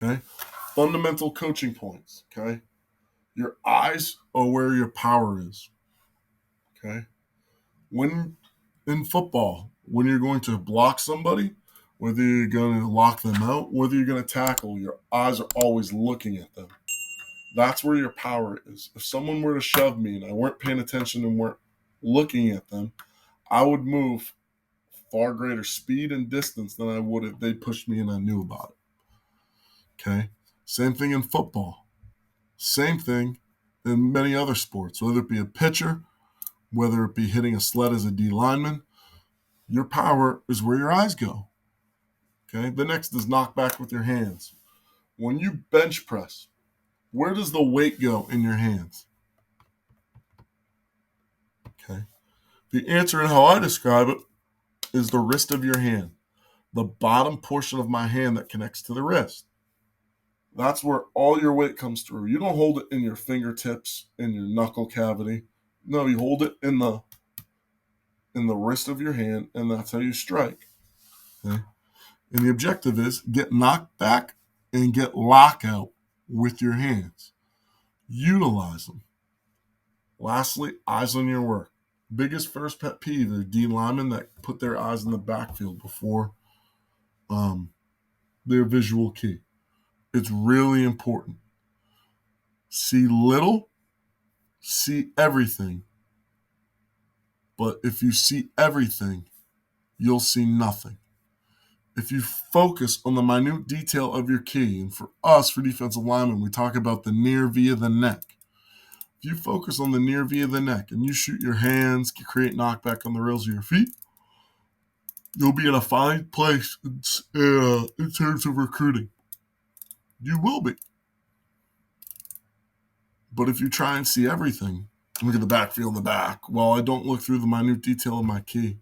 Okay. Fundamental coaching points. Okay. Your eyes are where your power is. Okay. When in football, when you're going to block somebody, whether you're going to lock them out, whether you're going to tackle, your eyes are always looking at them. That's where your power is. If someone were to shove me and I weren't paying attention and weren't looking at them, I would move far greater speed and distance than I would if they pushed me and I knew about it. Okay? Same thing in football. Same thing in many other sports, whether it be a pitcher, whether it be hitting a sled as a D lineman, your power is where your eyes go. Okay? The next is knock back with your hands. When you bench press, where does the weight go in your hands? Okay? The answer and how I describe it is the wrist of your hand, the bottom portion of my hand that connects to the wrist. That's where all your weight comes through. You don't hold it in your fingertips, in your knuckle cavity. No, you hold it in the wrist of your hand, and that's how you strike. Okay? And the objective is get knocked back and get lockout with your hands. Utilize them. Lastly, eyes on your work. Biggest first pet peeve are D linemen that put their eyes in the backfield before their visual key. It's really important. See little, see everything. But if you see everything, you'll see nothing. If you focus on the minute detail of your key, and for us, for defensive linemen, we talk about the near via the neck. If you focus on the near via the neck and you shoot your hands, you create knockback on the rails of your feet, you'll be in a fine place in terms of recruiting. You will be. But if you try and see everything, look at the backfield in the back, well, I don't look through the minute detail of my key,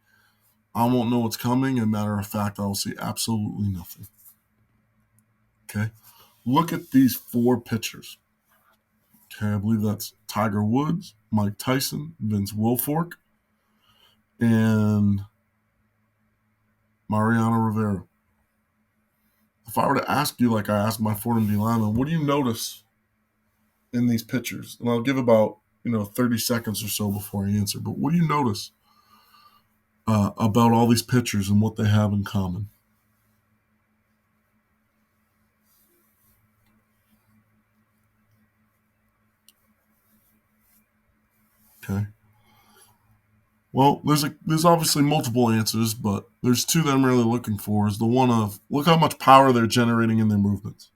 I won't know what's coming. And matter of fact, I will see absolutely nothing. Okay? Look at these 4 pictures. Okay, I believe that's Tiger Woods, Mike Tyson, Vince Wilfork, and Mariano Rivera. If I were to ask you, like I asked my Fordham D lineman, what do you notice in these pictures? And I'll give about 30 seconds or so before I answer. But what do you notice about all these pictures and what they have in common? Okay. Well, there's obviously multiple answers, but there's 2 that I'm really looking for. Is the one of look how much power they're generating in their movements.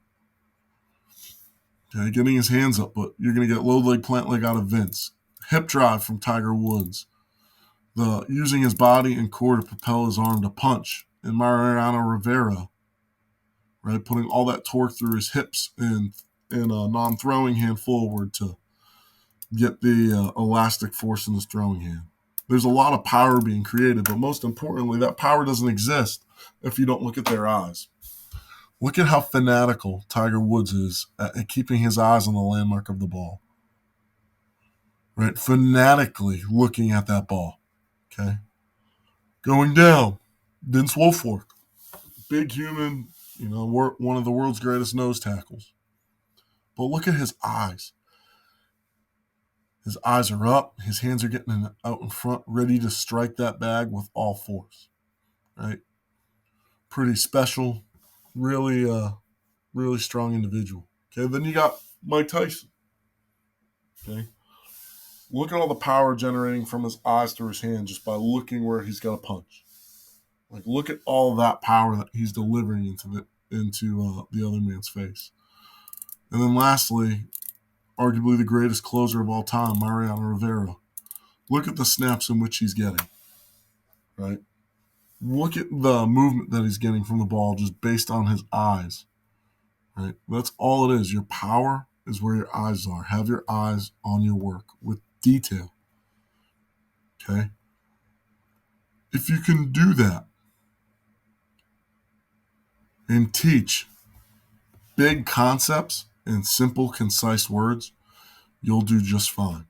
Okay, getting his hands up, but you're going to get low leg, plant leg out of Vince. Hip drive from Tiger Woods. The using his body and core to propel his arm to punch. And Mariano Rivera, right, putting all that torque through his hips and a non-throwing hand forward to get the elastic force in his throwing hand. There's a lot of power being created, but most importantly, that power doesn't exist if you don't look at their eyes. Look at how fanatical Tiger Woods is at keeping his eyes on the landmark of the ball. Right? Fanatically looking at that ball. Okay? Going down, Vince Wilfork. Big human, one of the world's greatest nose tackles. But look at his eyes. His eyes are up. His hands are getting out in front, ready to strike that bag with all force. Right? Pretty special. Really, really strong individual. Okay, then you got Mike Tyson. Okay. Look at all the power generating from his eyes through his hand just by looking where he's got to punch. Like, look at all that power that he's delivering into the other man's face. And then lastly, arguably the greatest closer of all time, Mariano Rivera. Look at the snaps in which he's getting. Right? Look at the movement that he's getting from the ball just based on his eyes. Right? That's all it is. Your power is where your eyes are. Have your eyes on your work with detail. Okay? If you can do that and teach big concepts in simple, concise words, you'll do just fine.